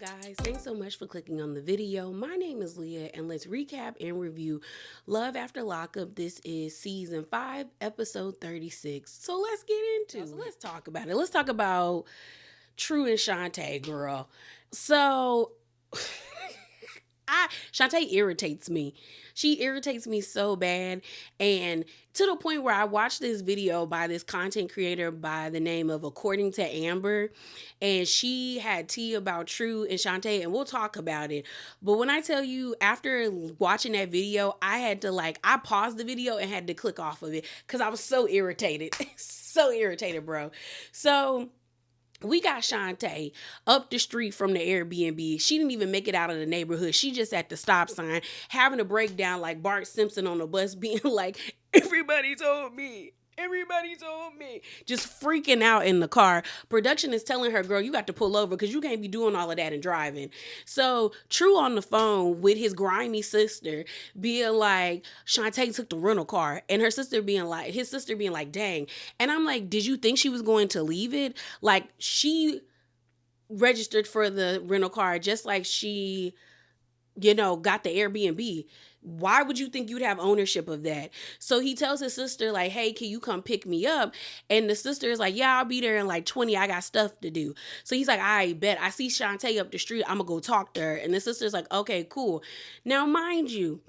Guys, thanks so much for clicking on the video. My name is Leah, and let's recap and review Love After Lockup. This is season 5, episode 36. So let's get into it. So let's talk about it. Let's talk about True and Shantae, girl. So Shantae irritates me. She irritates me so bad, and to the point where I watched this video by this content creator by the name of According to Amber, and she had tea about True and Shantae, and we'll talk about it. But when I tell you, after watching that video, I had to I paused the video and had to click off of it because I was so irritated. So irritated, bro. So we got Shantae up the street from the Airbnb. She didn't even make it out of the neighborhood. She just at the stop sign having a breakdown like Bart Simpson on the bus being like, everybody told me. Everybody told me. Just freaking out in the car. Production is telling her, girl, you got to pull over because you can't be doing all of that and driving. So True on the phone with his grimy sister being like, Shantae took the rental car. And his sister being like, dang. And I'm like, did you think she was going to leave it? Like, she registered for the rental car just like she got the Airbnb. Why would you think you'd have ownership of that? So he tells his sister, like, hey, can you come pick me up? And the sister is like, yeah, I'll be there in like 20. I got stuff to do. So he's like, I bet. I see Shantae up the street. I'm going to go talk to her. And the sister's like, okay, cool. Now, mind you,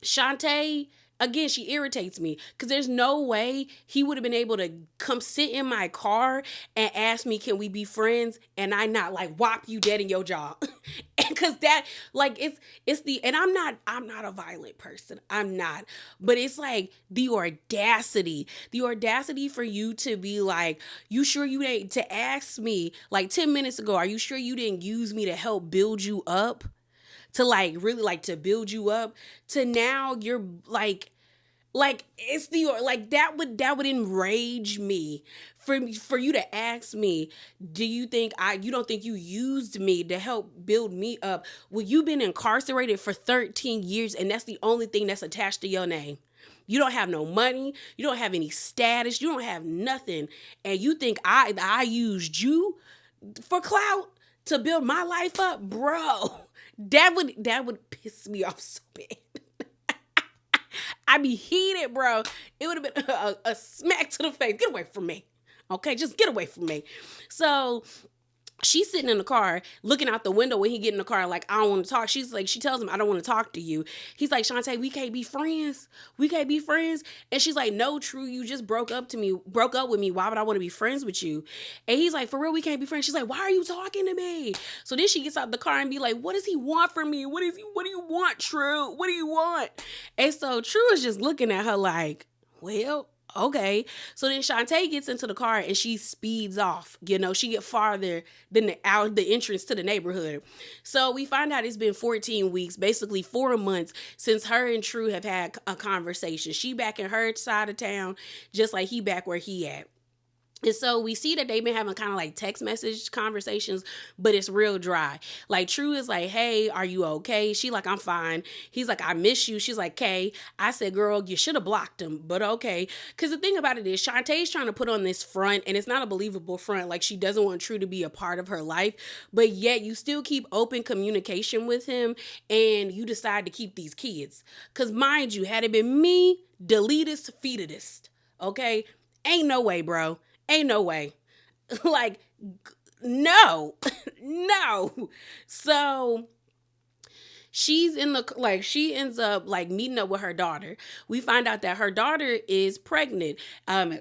Shantae, again, she irritates me because there's no way he would have been able to come sit in my car and ask me, can we be friends? And I not like whop you dead in your jaw. Because that, like, and I'm not a violent person. I'm not. But it's like the audacity for you to be like, you sure you ain't, to ask me like 10 minutes ago, are you sure you didn't use me to help build you up? To like really like to build you up, to now you're like it's the like that would enrage me for you to ask me, do you think you don't think you used me to help build me up? Well, you've been incarcerated for 13 years and that's the only thing that's attached to your name. You don't have no money, you don't have any status, you don't have nothing, and you think I used you for clout to build my life up, bro. That would piss me off so bad. I'd be heated, bro. It would have been a smack to the face. Get away from me. Okay, just get away from me. So she's sitting in the car looking out the window when he get in the car like, I don't want to talk. She tells him, I don't want to talk to you. He's like, Shantae, we can't be friends. We can't be friends. And she's like, no, True, you just broke up with me. Why would I want to be friends with you? And he's like, for real, we can't be friends. She's like, why are you talking to me? So then she gets out the car and be like, what does he want from me? What do you want, True? What do you want? And so True is just looking at her like, well, okay. So then Shantae gets into the car and she speeds off. She get farther than the entrance to the neighborhood. So we find out it's been 14 weeks, basically 4 months since her and True have had a conversation. She back in her side of town, just like he back where he at. And so we see that they've been having kind of like text message conversations, but it's real dry. Like True is like, hey, are you okay? She like, I'm fine. He's like, I miss you. She's like, okay. I said, girl, you should have blocked him, but okay. Because the thing about it is Shantae's trying to put on this front, and it's not a believable front. Like she doesn't want True to be a part of her life, but yet you still keep open communication with him and you decide to keep these kids. Because mind you, had it been me, deletest, feededest, okay? Ain't no way, bro. Ain't no way. Like, no. No. So she's she ends up like meeting up with her daughter. We find out that her daughter is pregnant.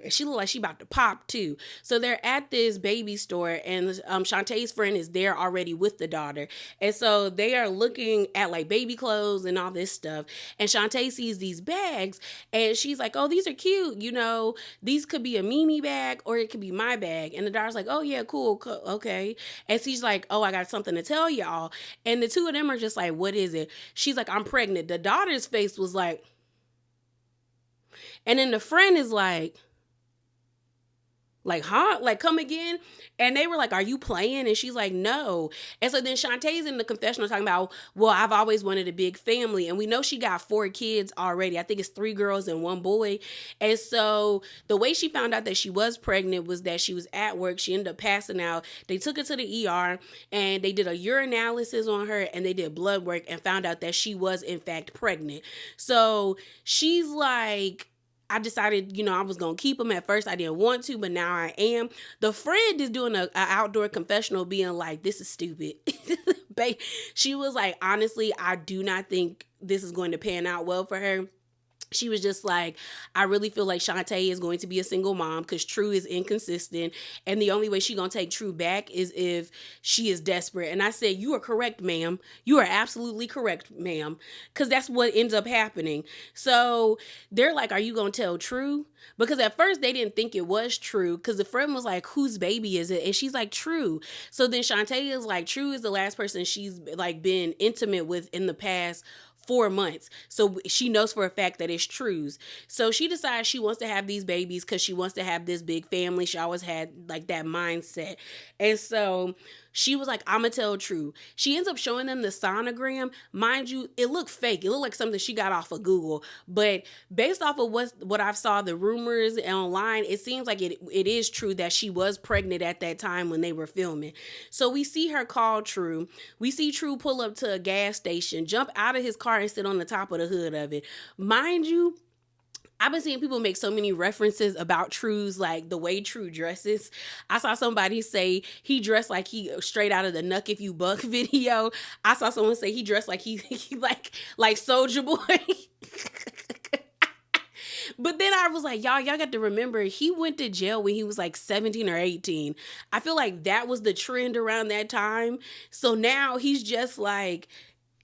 She look like she about to pop too. So they're at this baby store and Shantae's friend is there already with the daughter. And so they are looking at like baby clothes and all this stuff. And Shantae sees these bags and she's like, oh, these are cute. These could be a Mimi bag or it could be my bag. And the daughter's like, oh yeah, cool. Okay. And she's like, oh, I got something to tell y'all. And the two of them are just like, what is it? She's like, I'm pregnant. The daughter's face was like, and then the friend is like, Like, huh? Like, come again? And they were like, are you playing? And she's like, no. And so then Shantae's in the confessional talking about, well, I've always wanted a big family. And we know she got 4 kids already. I think it's 3 girls and 1 boy. And so the way she found out that she was pregnant was that she was at work. She ended up passing out. They took her to the ER and they did a urinalysis on her and they did blood work and found out that she was, in fact, pregnant. So she's like, I decided, I was going to keep him. At first I didn't want to, but now I am. The friend is doing a outdoor confessional being like, this is stupid. She was like, honestly, I do not think this is going to pan out well for her. She was just like, I really feel like Shantae is going to be a single mom because True is inconsistent. And the only way she going to take True back is if she is desperate. And I said, you are correct, ma'am. You are absolutely correct, ma'am. Because that's what ends up happening. So they're like, are you going to tell True? Because at first they didn't think it was True because the friend was like, whose baby is it? And she's like, True. So then Shantae is like, True is the last person she's like been intimate with in the past 4 months. So she knows for a fact that it's True's. So she decides she wants to have these babies because she wants to have this big family. She always had like that mindset. And so she was like, I'm going to tell True. She ends up showing them the sonogram. Mind you, it looked fake. It looked like something she got off of Google. But based off of what I've saw, the rumors online, it seems like it is true that she was pregnant at that time when they were filming. So we see her call True. We see True pull up to a gas station, jump out of his car and sit on the top of the hood of it. Mind you, I've been seeing people make so many references about True's, like the way True dresses. I saw somebody say he dressed like he straight out of the Nuck If You Buck video. I saw someone say he dressed like he like Soulja Boy. But then I was like, y'all got to remember, he went to jail when he was like 17 or 18. I feel like that was the trend around that time. So now he's just like,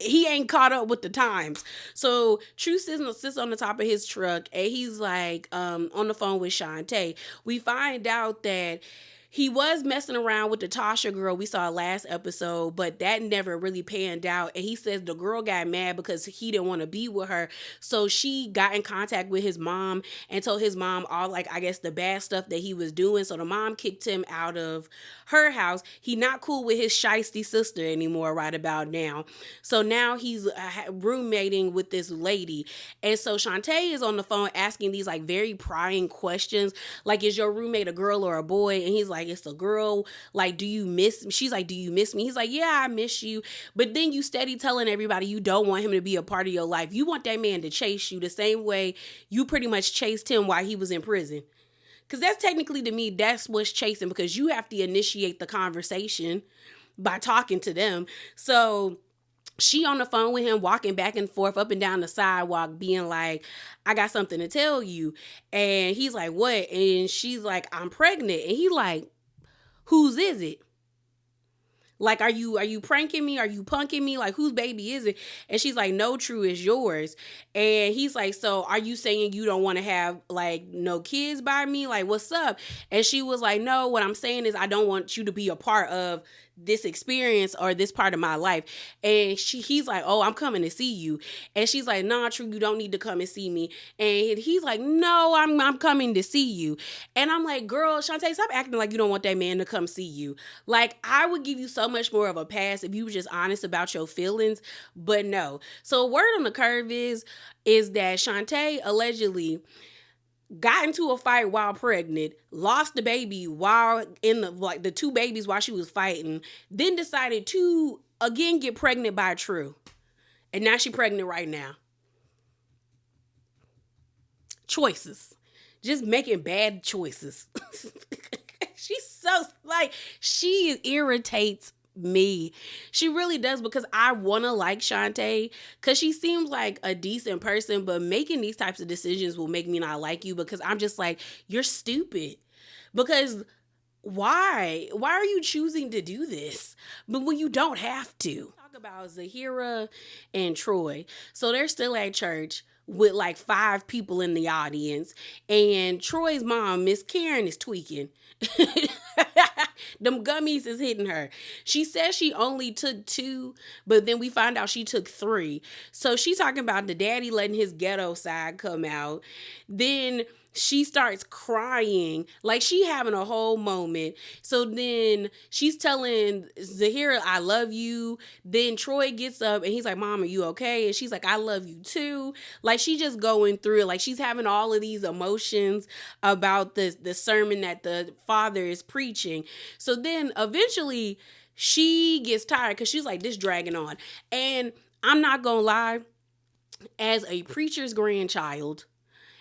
he ain't caught up with the times. So True sits on the top of his truck and he's like on the phone with Shantae. We find out that he was messing around with the Tasha girl we saw last episode, but that never really panned out. And he says the girl got mad because he didn't want to be with her. So she got in contact with his mom and told his mom all, like, I guess the bad stuff that he was doing. So the mom kicked him out of her house. He not cool with his shiesty sister anymore right about now. So now he's roommating with this lady. And so Shantae is on the phone asking these like very prying questions. Like, is your roommate a girl or a boy? And he's like, it's a girl. Like, do you miss me? She's like, do you miss me? He's like, yeah, I miss you. But then you steady telling everybody you don't want him to be a part of your life. You want that man to chase you the same way you pretty much chased him while he was in prison. Because that's technically, to me, that's what's chasing, because you have to initiate the conversation by talking to them. So she on the phone with him, walking back and forth up and down the sidewalk, being like, I got something to tell you. And he's like, what? And she's like, I'm pregnant. And he like, whose is it? Like, are you pranking me? Are you punking me? Like, whose baby is it? And she's like, no, True, is yours. And he's like, so are you saying you don't want to have like no kids by me? Like, what's up? And she was like, no, what I'm saying is I don't want you to be a part of this experience or this part of my life. And he's like, oh, I'm coming to see you. And she's like, nah, True, you don't need to come and see me. And he's like, no, I'm coming to see you. And I'm like, girl, Shantae, stop acting like you don't want that man to come see you. Like, I would give you so much more of a pass if you were just honest about your feelings, but no. So word on the curve is that Shantae allegedly got into a fight while pregnant, lost the baby while in the 2 babies while she was fighting, then decided to again get pregnant by True. And now she's pregnant right now. Choices. Just making bad choices. She's so, like, she irritates me. She really does, because I want to like Shantae because she seems like a decent person, but making these types of decisions will make me not like you, because I'm just like, you're stupid. Because why are you choosing to do this? But when you don't have to. Talk about Zahira and Troy. So they're still at church with like 5 people in the audience, and Troy's mom, Miss Karen, is tweaking. Them gummies is hitting her. She says she only took 2, but then we find out she took 3. So she's talking about the daddy letting his ghetto side come out. Then she starts crying, like she having a whole moment. So then she's telling Zahira, I love you. Then Troy gets up and he's like, Mom, are you okay? And she's like, I love you too. Like she just going through it. Like she's having all of these emotions about the sermon that the father is preaching. So then eventually she gets tired because she's like, this dragging on. And I'm not gonna lie, as a preacher's grandchild,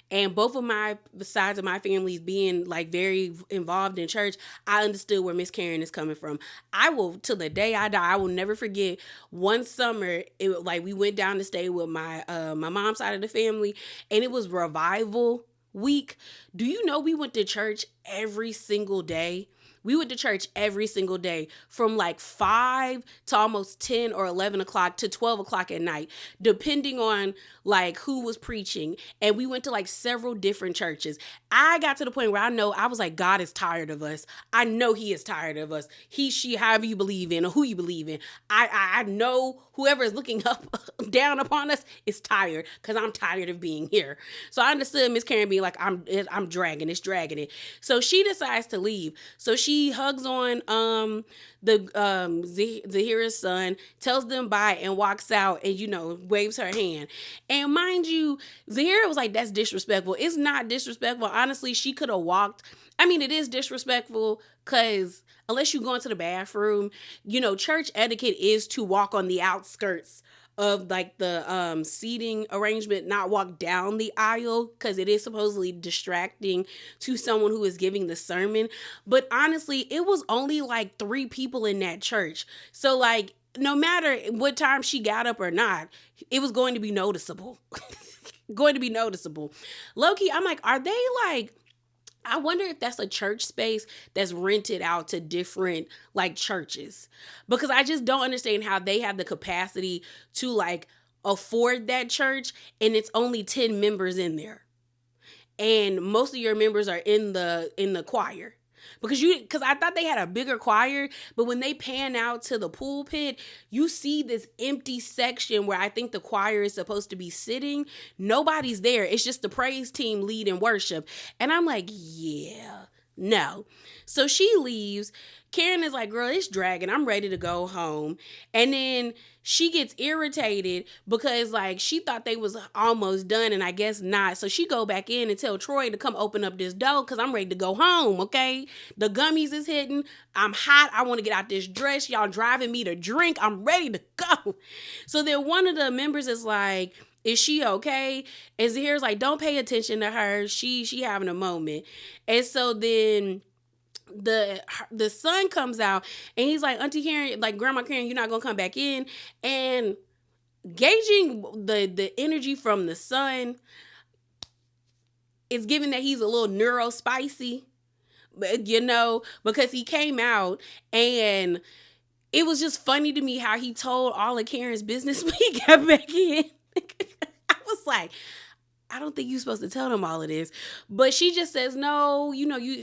and both of my sides of my families being like very involved in church, I understood where Miss Karen is coming from. I will, till the day I die, I will never forget one summer. Like we went down to stay with my mom's side of the family, and it was revival week. Do you know we went to church every single day? We went to church every single day from like 5 to almost 10 or 11 o'clock to 12 o'clock at night, depending on like who was preaching. And we went to like several different churches. I got to the point where I was like, God is tired of us. I know he is tired of us. He, she, however you believe in or who you believe in. I know whoever is looking up, down upon us is tired because I'm tired of being here. So I understood Miss Karen being like, I'm dragging it. So she decides to leave. So she hugs on Zahira's son, tells them bye, and walks out and, waves her hand. And mind you, Zahira was like, that's disrespectful. It's not disrespectful. Honestly, she could have walked. I mean, it is disrespectful because unless you go into the bathroom, church etiquette is to walk on the outskirts of like the seating arrangement, not walk down the aisle, because it is supposedly distracting to someone who is giving the sermon. But honestly, it was only like 3 people in that church. So like, no matter what time she got up or not, it was going to be noticeable. Low-key, I'm like, are they like, I wonder if that's a church space that's rented out to different like churches, because I just don't understand how they have the capacity to like afford that church and it's only 10 members in there. And most of your members are in the choir. Because I thought they had a bigger choir, but when they pan out to the pulpit, you see this empty section where I think the choir is supposed to be sitting. Nobody's there. It's just the praise team leading worship. And I'm like, yeah, no. So she leaves. Karen is like, girl, it's dragging. I'm ready to go home. And then she gets irritated because like she thought they was almost done, and I guess not. So she go back in and tell Troy to come open up this door because I'm ready to go home, okay? The gummies is hitting. I'm hot. I want to get out this dress. Y'all driving me to drink. I'm ready to go. So then one of the members is like, is she okay? And Zahira's like, don't pay attention to her. She having a moment. And so then the son comes out and he's like, Auntie Karen, like Grandma Karen, you're not gonna come back in. And gauging the energy from the son is giving that he's a little neuro spicy, because he came out and it was just funny to me how he told all of Karen's business when he got back in. I was like, I don't think you're supposed to tell them all of this. But she just says, no,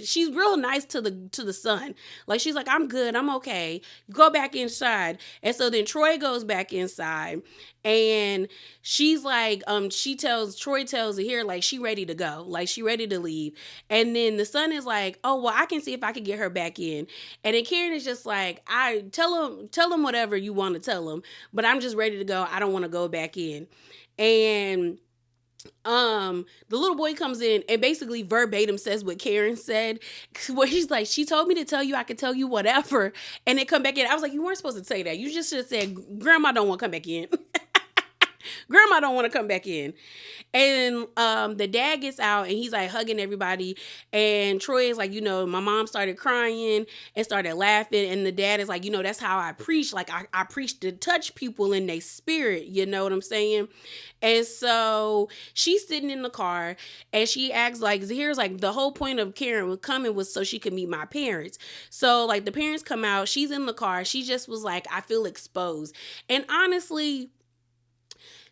she's real nice to the son. Like, she's like, I'm good. I'm okay. Go back inside. And so then Troy goes back inside and she's like, Troy tells Zahira, like, she ready to go. Like, she ready to leave. And then the son is like, oh, well, I can see if I can get her back in. And then Karen is just like, I tell him whatever you want to tell him, but I'm just ready to go. I don't want to go back in. And the little boy comes in and basically verbatim says what Karen said, where he's like, she told me to tell you I could tell you whatever, and then come back in. I was like, you weren't supposed to say that. You just should have said, Grandma don't want to come back in. Grandma don't want to come back in. And the dad gets out and he's like hugging everybody. And Troy is like, my mom started crying and started laughing. And the dad is like, that's how I preach. Like I preach to touch people in their spirit. You know what I'm saying? And so she's sitting in the car and she acts like, here's like the whole point of Karen coming was so she could meet my parents. So like the parents come out, she's in the car. She just was like, I feel exposed. And honestly,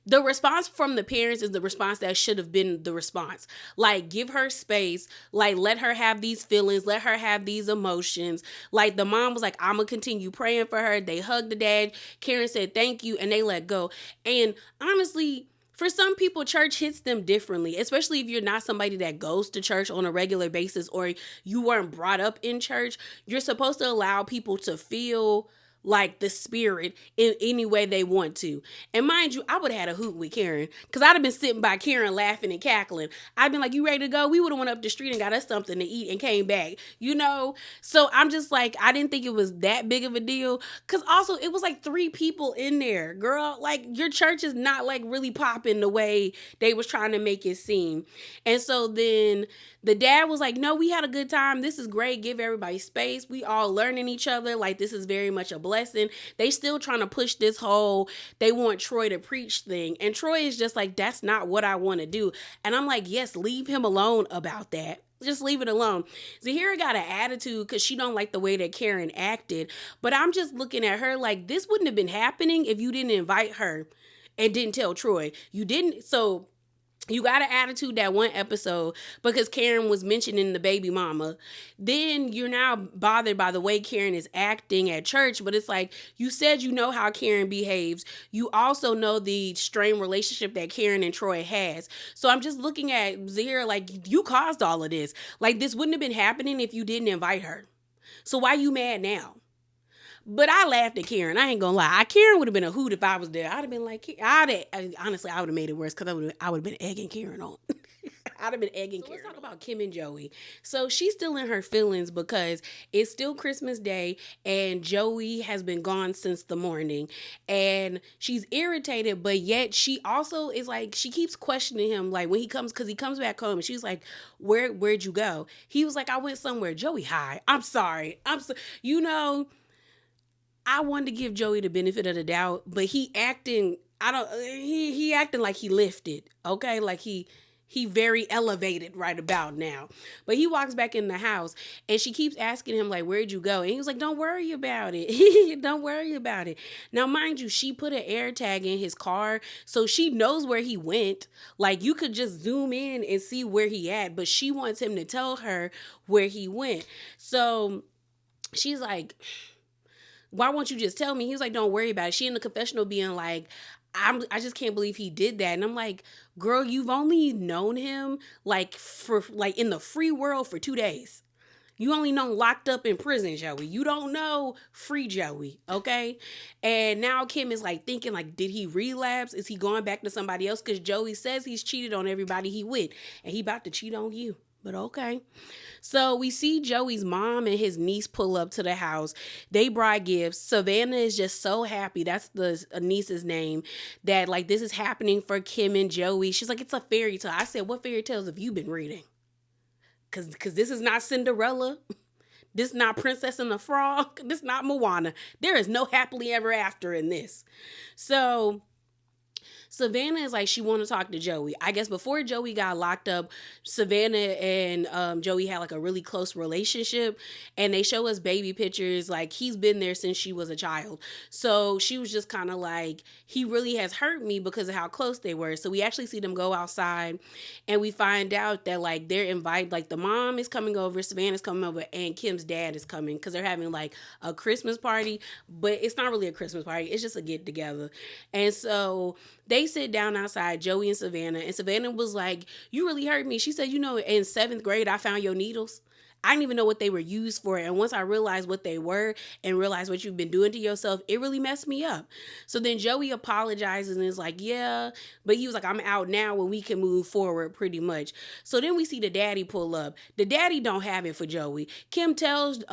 the response from the parents is the response that should have been the response. Like, give her space. Like, let her have these feelings. Let her have these emotions. Like, the mom was like, I'm going to continue praying for her. They hugged the dad. Karen said, thank you. And they let go. And honestly, for some people, church hits them differently, especially if you're not somebody that goes to church on a regular basis or you weren't brought up in church. You're supposed to allow people to feel like the spirit in any way they want to. And mind you, I would have had a hoot with Karen because I'd have been sitting by Karen laughing and cackling. I'd been like, you ready to go? We would have went up the street and got us something to eat and came back, you know? So I'm just like, I didn't think it was that big of a deal because also it was like 3 people in there. Girl, like your church is not like really popping the way they was trying to make it seem. And so then the dad was like, no, we had a good time. This is great. Give everybody space. We all learning each other. Like, this is very much a blessing. They still trying to push this whole, they want Troy to preach thing. And Troy is just like, that's not what I want to do. And I'm like, yes, leave him alone about that. Just leave it alone. Zahira got an attitude because she don't like the way that Karen acted. But I'm just looking at her like, this wouldn't have been happening if you didn't invite her and didn't tell Troy. You didn't. So you got an attitude that one episode because Karen was mentioning the baby mama. Then you're now bothered by the way Karen is acting at church. But it's like, you said you know how Karen behaves. You also know the strained relationship that Karen and Troy has. So I'm just looking at Zahira like, you caused all of this. Like, this wouldn't have been happening if you didn't invite her. So why you mad now? But I laughed at Karen. I ain't gonna lie. Karen would have been a hoot if I was there. I'd have been like, honestly, I would have made it worse because I would have been egging Karen on. I'd have been egging Karen. Let's talk about Kim and Joey. So she's still in her feelings because it's still Christmas Day and Joey has been gone since the morning. And she's irritated, but yet she also is like, she keeps questioning him. Like when he comes, because he comes back home and she's like, where'd you go? He was like, I went somewhere. Joey, hi. I'm sorry. You know, I wanted to give Joey the benefit of the doubt, but he acting like he lifted, okay? Like he very elevated right about now. But he walks back in the house and she keeps asking him like, where'd you go? And he was like, don't worry about it. Don't worry about it. Now, mind you, she put an air tag in his car so she knows where he went. Like you could just zoom in and see where he at, but she wants him to tell her where he went. So she's like, why won't you just tell me? He was like, don't worry about it. She in the confessional being like, I just can't believe he did that. And I'm like, girl, you've only known him like for like in the free world for 2 days. You only know locked up in prison, Joey. You don't know free Joey, okay? And now Kim is like thinking like, did he relapse? Is he going back to somebody else? Because Joey says he's cheated on everybody he with. And he about to cheat on you. But okay. So we see Joey's mom and his niece pull up to the house. They brought gifts. Savannah is just so happy. That's the niece's name. That like this is happening for Kim and Joey. She's like, it's a fairy tale. I said, what fairy tales have you been reading? Cause this is not Cinderella. This is not Princess and the Frog. This is not Moana. There is no happily ever after in this. So Savannah is like, she want to talk to Joey. I guess before Joey got locked up, Savannah and Joey had like a really close relationship, and they show us baby pictures. Like he's been there since she was a child. So she was just kind of like, he really has hurt me because of how close they were. So we actually see them go outside and we find out that like they're invited, like the mom is coming over, Savannah's coming over, and Kim's dad is coming because they're having like a Christmas party, but it's not really a Christmas party. It's just a get together. And so they sit down outside, Joey and Savannah was like, you really hurt me. She said, you know, in 7th grade, I found your needles. I didn't even know what they were used for. And once I realized what they were and realized what you've been doing to yourself, it really messed me up. So then Joey apologizes and is like, yeah, but he was like, I'm out now when we can move forward pretty much. So then we see the daddy pull up. The daddy don't have it for Joey. Kim tells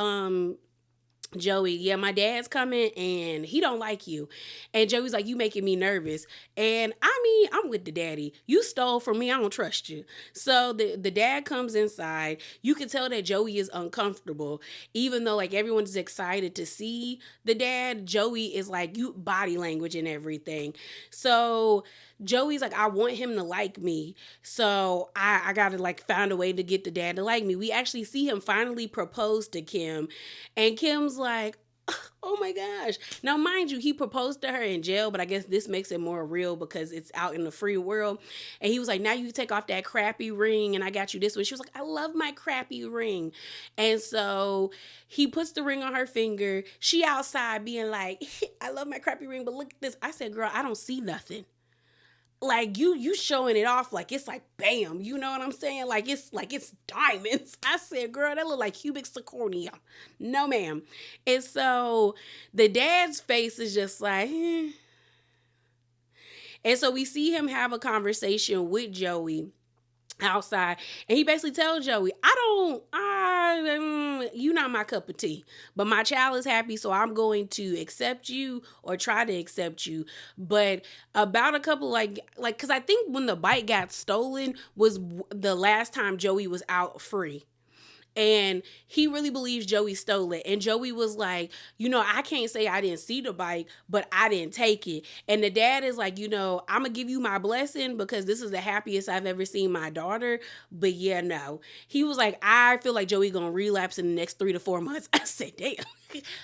Joey, yeah, my dad's coming and he don't like you. And Joey's like, you making me nervous. And I mean, I'm with the daddy. You stole from me. I don't trust you. So the dad comes inside. You can tell that Joey is uncomfortable. Even though like everyone's excited to see the dad, Joey is like, you body language and everything. So Joey's like, I want him to like me. So I got to like find a way to get the dad to like me. We actually see him finally propose to Kim. And Kim's like, oh my gosh. Now, mind you, he proposed to her in jail, but I guess this makes it more real because it's out in the free world. And he was like, now you take off that crappy ring and I got you this one. She was like, I love my crappy ring. And so he puts the ring on her finger. She outside being like, I love my crappy ring, but look at this. I said, girl, I don't see nothing. like you showing it off like it's like bam, you know what I'm saying? Like it's diamonds. I said, girl, that look like cubic zirconia. No, ma'am. And so the dad's face is just like, eh. And so we see him have a conversation with Joey outside, and he basically tells Joey, you not my cup of tea, but my child is happy, so I'm going to accept you or try to accept you. But about a couple, because I think when the bike got stolen was the last time Joey was out free. And he really believes Joey stole it. And Joey was like, I can't say I didn't see the bike, but I didn't take it. And the dad is like, I'm going to give you my blessing because this is the happiest I've ever seen my daughter. But yeah, no. He was like, I feel like Joey going to relapse in the next 3 to 4 months. I said, damn.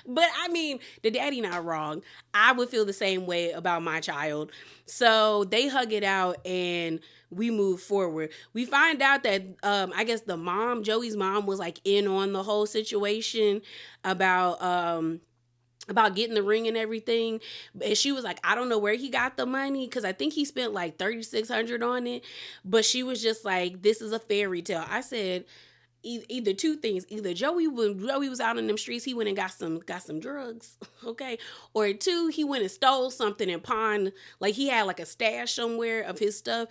But I mean, the daddy not wrong. I would feel the same way about my child. So they hug it out and we move forward. We find out that I guess the mom, Joey's mom, was like in on the whole situation about getting the ring and everything. And she was like, I don't know where he got the money because I think he spent like $3,600 on it. But she was just like, this is a fairy tale. I said, either two things. Either when Joey was out in them streets, he went and got some drugs, okay? Or two, he went and stole something and pawned, like he had like a stash somewhere of his stuff,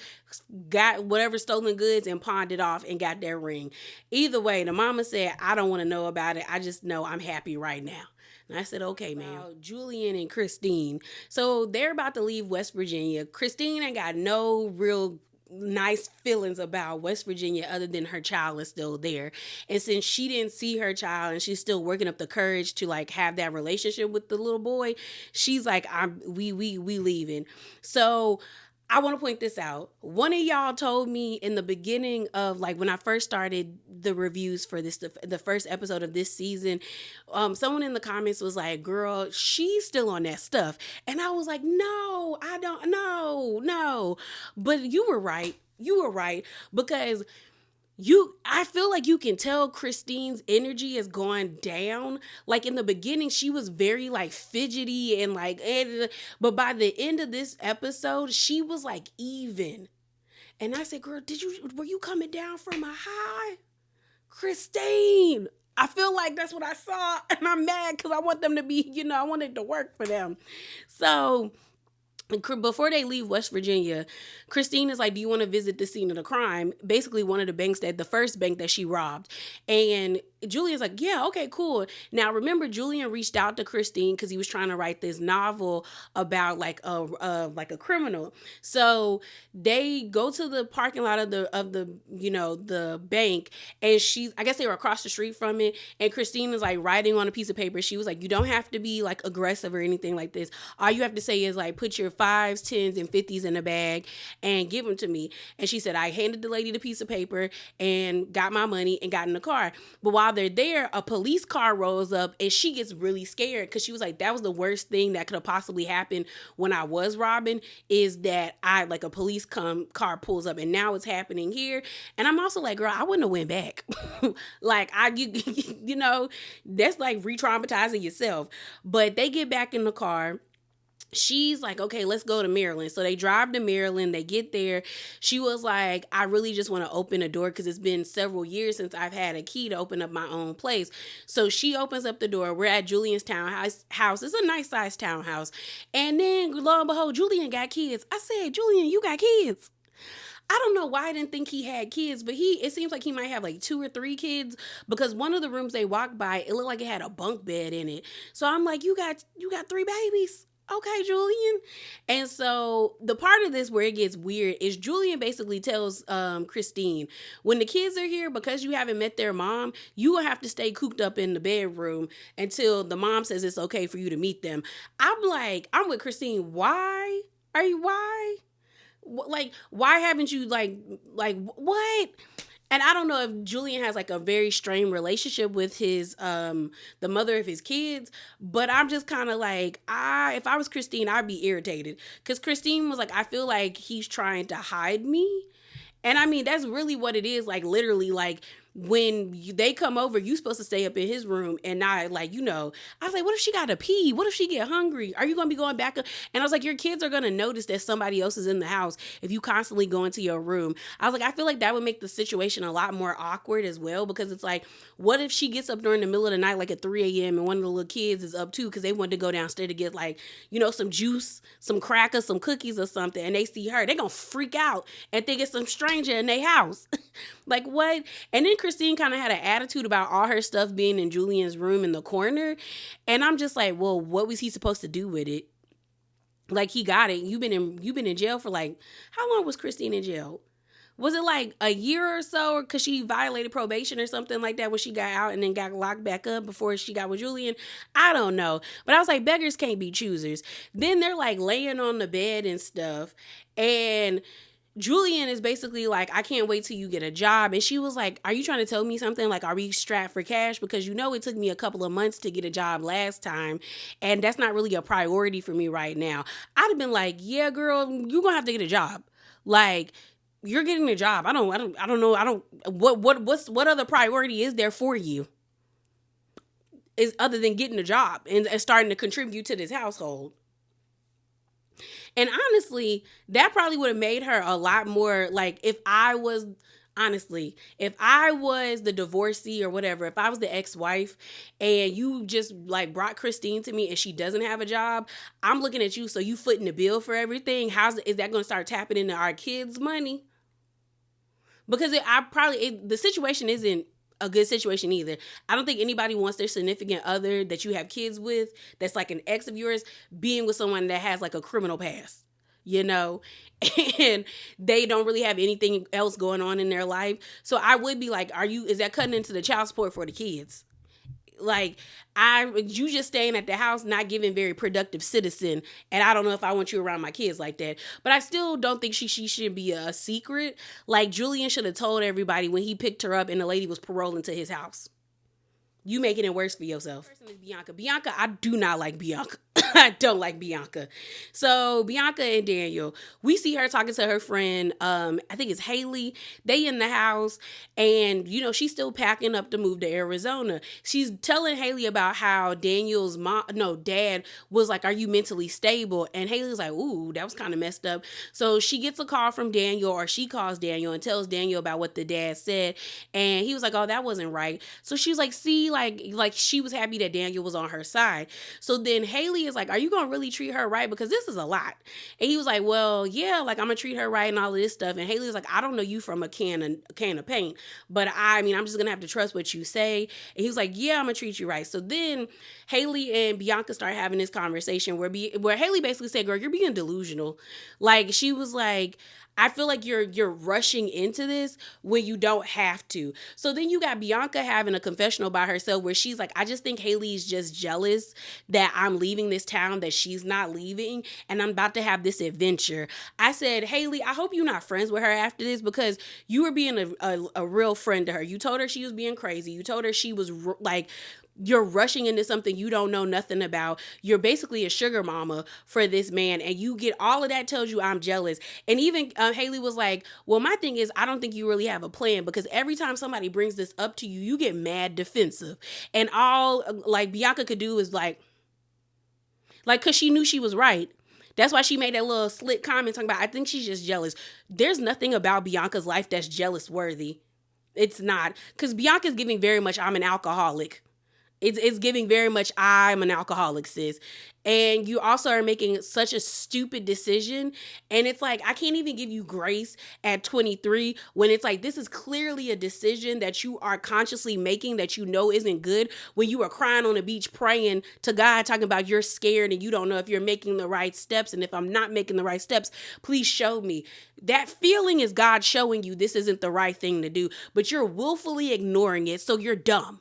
got whatever stolen goods and pawned it off and got their ring. Either way, the mama said, I don't want to know about it. I just know I'm happy right now. And I said, okay, man. Julian and Christine. So they're about to leave West Virginia. Christine ain't got no real nice feelings about West Virginia other than her child is still there. And since she didn't see her child and she's still working up the courage to like have that relationship with the little boy, she's like, we leaving. So I want to point this out. One of y'all told me in the beginning of like when I first started the reviews for this, the first episode of this season, someone in the comments was like, girl, she's still on that stuff. And I was like, no, I don't, no. But you were right. Because I feel like you can tell Christine's energy is going down. Like in the beginning, she was very like fidgety and like, but by the end of this episode, she was like even. And I said, girl, were you coming down from a high? Christine, I feel like that's what I saw. And I'm mad because I want them to be, I want it to work for them. So before they leave West Virginia, Christine is like, do you want to visit the scene of the crime? Basically one of the first bank that she robbed. And Julian's like, yeah, okay, cool. Now, remember, Julian reached out to Christine because he was trying to write this novel about like a criminal. So they go to the parking lot of the bank, and I guess they were across the street from it. And Christine is like writing on a piece of paper. She was like, you don't have to be like aggressive or anything like this. All you have to say is like, put your 5s, 10s, and 50s in a bag and give them to me. And she said, I handed the lady the piece of paper and got my money and got in the car. But while they're there, a police car rolls up and she gets really scared because she was like, that was the worst thing that could have possibly happened when I was robbing, is that a police car pulls up, and now it's happening here. And I'm also like, girl, I wouldn't have went back. Like that's like re-traumatizing yourself. But they get back in the car. She's like, okay, let's go to Maryland. So they drive to Maryland. They get there. She was like, I really just want to open a door because it's been several years since I've had a key to open up my own place. So she opens up the door. We're at Julian's townhouse. It's a nice sized townhouse. And then lo and behold, Julian got kids. I said, Julian, you got kids? I don't know why I didn't think he had kids, but it seems like he might have like 2 or 3 kids, because one of the rooms they walked by, it looked like it had a bunk bed in it. So I'm like, you got 3 babies? Okay, Julian. And so the part of this where it gets weird is Julian basically tells Christine, when the kids are here, because you haven't met their mom, you will have to stay cooped up in the bedroom until the mom says it's okay for you to meet them. I'm with Christine. Why? Like, why haven't you like what? And I don't know if Julian has like a very strained relationship with his the mother of his kids, but I'm just kind of like, if I was Christine, I'd be irritated, because Christine was like, I feel like he's trying to hide me. And I mean, that's really what it is. Like, literally, like, they come over, you supposed to stay up in his room and not like, I was like, what if she got to pee? What if she get hungry? Are you going to be going back up? And I was like, your kids are going to notice that somebody else is in the house if you constantly go into your room. I was like, I feel like that would make the situation a lot more awkward as well, because it's like, what if she gets up during the middle of the night, like at 3 a.m. and one of the little kids is up too because they wanted to go downstairs to get like, some juice, some crackers, some cookies or something, and they see her, they gonna freak out and think it's some stranger in their house. Like, what? And then Christine kind of had an attitude about all her stuff being in Julian's room in the corner. And I'm just like, well, what was he supposed to do with it? Like, he got it. You've been in jail for like, how long was Christine in jail? Was it like a year or so? Because she violated probation or something like that when she got out and then got locked back up before she got with Julian? I don't know. But I was like, beggars can't be choosers. Then they're like laying on the bed and stuff. And Julian is basically like, I can't wait till you get a job. And she was like, are you trying to tell me something? Like, are we strapped for cash? Because it took me a couple of months to get a job last time. And that's not really a priority for me right now. I'd have been like, yeah, girl, you're going to have to get a job. Like, you're getting a job. I don't know. What other priority is there for you? Is other than getting a job and starting to contribute to this household. And honestly, that probably would have made her a lot more like, if I was the divorcee or whatever, if I was the ex-wife and you just like brought Christine to me and she doesn't have a job, I'm looking at you. So you footing the bill for everything. Is that going to start tapping into our kids' money? Because the situation isn't a good situation either. I don't think anybody wants their significant other that you have kids with, that's like an ex of yours, being with someone that has like a criminal past, and they don't really have anything else going on in their life. So I would be like, is that cutting into the child support for the kids? Like, you just staying at the house, not giving very productive citizen, and I don't know if I want you around my kids like that. But I still don't think she should be a secret. Like, Julian should have told everybody when he picked her up and the lady was paroling to his house. You making it worse for yourself. Person is Bianca. Bianca, I do not like Bianca. I don't like Bianca. So Bianca and Daniel, we see her talking to her friend, I think it's Haley. They in the house and, she's still packing up to move to Arizona. She's telling Haley about how Daniel's dad was like, are you mentally stable? And Haley's like, ooh, that was kind of messed up. So she gets a call from Daniel, or she calls Daniel and tells Daniel about what the dad said. And he was like, oh, that wasn't right. So she's like, see, like she was happy that Daniel was on her side. So then Haley is like, are you going to really treat her right? Because this is a lot. And he was like, well, yeah, like I'm going to treat her right and all of this stuff. And Haley was like, I don't know you from a can of paint, but I'm just going to have to trust what you say. And he was like, yeah, I'm going to treat you right. So then Haley and Bianca start having this conversation where Haley basically said, girl, you're being delusional. Like, she was like, I feel like you're rushing into this when you don't have to. So then you got Bianca having a confessional by herself where she's like, I just think Haley's just jealous that I'm leaving this town that she's not leaving, and I'm about to have this adventure. I said, Haley, I hope you're not friends with her after this, because you were being a real friend to her. You told her she was being crazy. You told her she was like, you're rushing into something you don't know nothing about. You're basically a sugar mama for this man, and you get all of that tells you I'm jealous. And even Haley was like, well, my thing is, I don't think you really have a plan, because every time somebody brings this up to you, you get mad defensive. And all like Bianca could do is like, because she knew she was right. That's why she made that little slick comment talking about, I think she's just jealous. There's nothing about Bianca's life that's jealous worthy. It's not. Because Bianca's giving very much, I'm an alcoholic. It's giving very much, I'm an alcoholic, sis. And you also are making such a stupid decision. And it's like, I can't even give you grace at 23 when it's like, this is clearly a decision that you are consciously making that you know isn't good, when you are crying on the beach praying to God, talking about you're scared and you don't know if you're making the right steps. And if I'm not making the right steps, please show me. That feeling is God showing you this isn't the right thing to do, but you're willfully ignoring it. So you're dumb.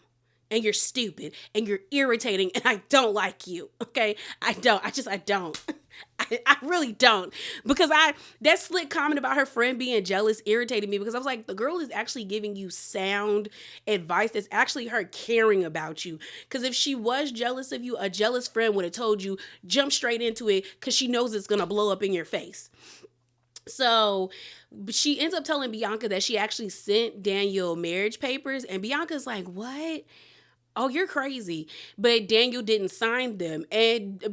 And you're stupid and you're irritating and I don't like you. Okay. I don't. I really don't. Because that slick comment about her friend being jealous irritated me, because I was like, the girl is actually giving you sound advice that's actually her caring about you. Because if she was jealous of you, a jealous friend would have told you, jump straight into it, because she knows it's going to blow up in your face. So she ends up telling Bianca that she actually sent Daniel marriage papers, and Bianca's like, "What? Oh, you're crazy." But Daniel didn't sign them. And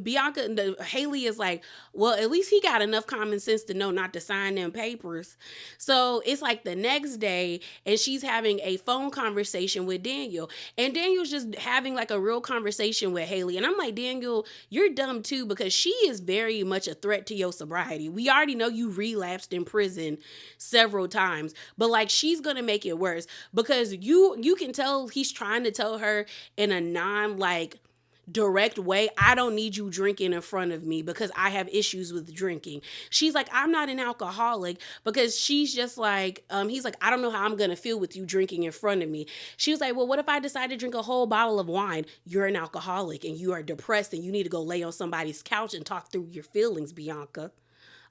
Haley is like, well, at least he got enough common sense to know not to sign them papers. So it's like the next day, and she's having a phone conversation with Daniel. And Daniel's just having like a real conversation with Haley. And I'm like, Daniel, you're dumb too, because she is very much a threat to your sobriety. We already know you relapsed in prison several times, but like she's gonna make it worse, because you can tell he's trying to tell her in a non like direct way, I don't need you drinking in front of me because I have issues with drinking. She's like, I'm not an alcoholic, because she's just like, he's like, I don't know how I'm gonna feel with you drinking in front of me. She was like, well, what if I decide to drink a whole bottle of wine? You're an alcoholic and you are depressed and you need to go lay on somebody's couch and talk through your feelings, Bianca.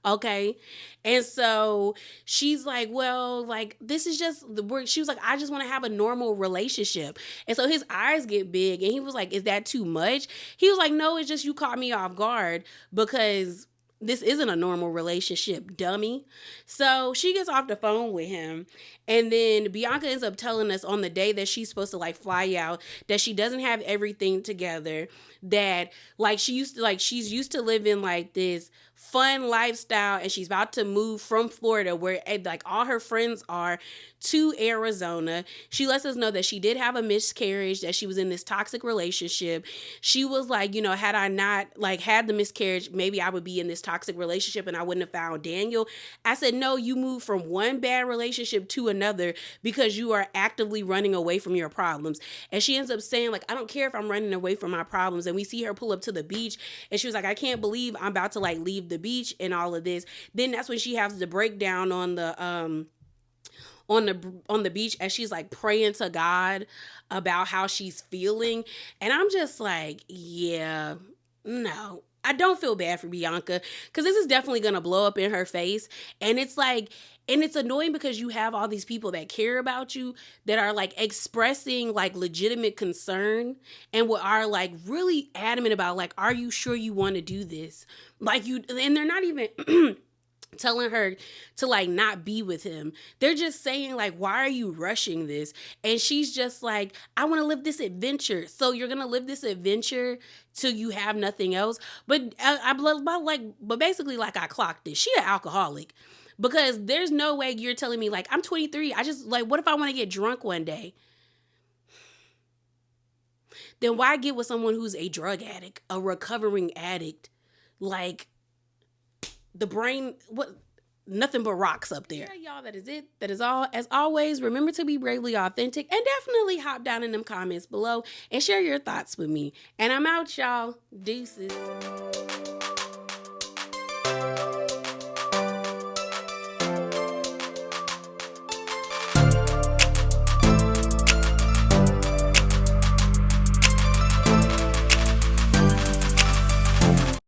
Okay. And so she's like, well, like, this is just the work. She was like, I just want to have a normal relationship. And so his eyes get big and he was like, is that too much? He was like, no, it's just you caught me off guard because this isn't a normal relationship, dummy. So she gets off the phone with him. And then Bianca ends up telling us on the day that she's supposed to like fly out that she doesn't have everything together, that like she's used to living like this fun lifestyle, and she's about to move from Florida, where like all her friends are, to Arizona. She lets us know that she did have a miscarriage, that she was in this toxic relationship. She was like, you know, had I not like had the miscarriage, maybe I would be in this toxic relationship and I wouldn't have found Daniel. I said, no, you moved from one bad relationship to another because you are actively running away from your problems. And she ends up saying, like, I don't care if I'm running away from my problems. And we see her pull up to the beach and she was like, I can't believe I'm about to like leave the beach and all of this. Then that's when she has the breakdown on the beach, as she's like praying to God about how she's feeling. And I'm just like, yeah, no. I don't feel bad for Bianca, because this is definitely going to blow up in her face. And it's like, and it's annoying because you have all these people that care about you, that are like expressing like legitimate concern, and what are like really adamant about, like, are you sure you want to do this? Like, you, and they're not even telling her to like not be with him. They're just saying like, why are you rushing this? And she's just like, I want to live this adventure. So you're gonna live this adventure till you have nothing else. But but basically, like, I clocked this. She an alcoholic, because there's no way you're telling me like, I'm 23. I just like, what if I want to get drunk one day? Then why get with someone who's a drug addict, a recovering addict? Like, the brain, what, nothing but rocks up there. Yeah, y'all, that is it. That is all. As always, remember to be bravely authentic, and definitely hop down in them comments below and share your thoughts with me. And I'm out, y'all. Deuces.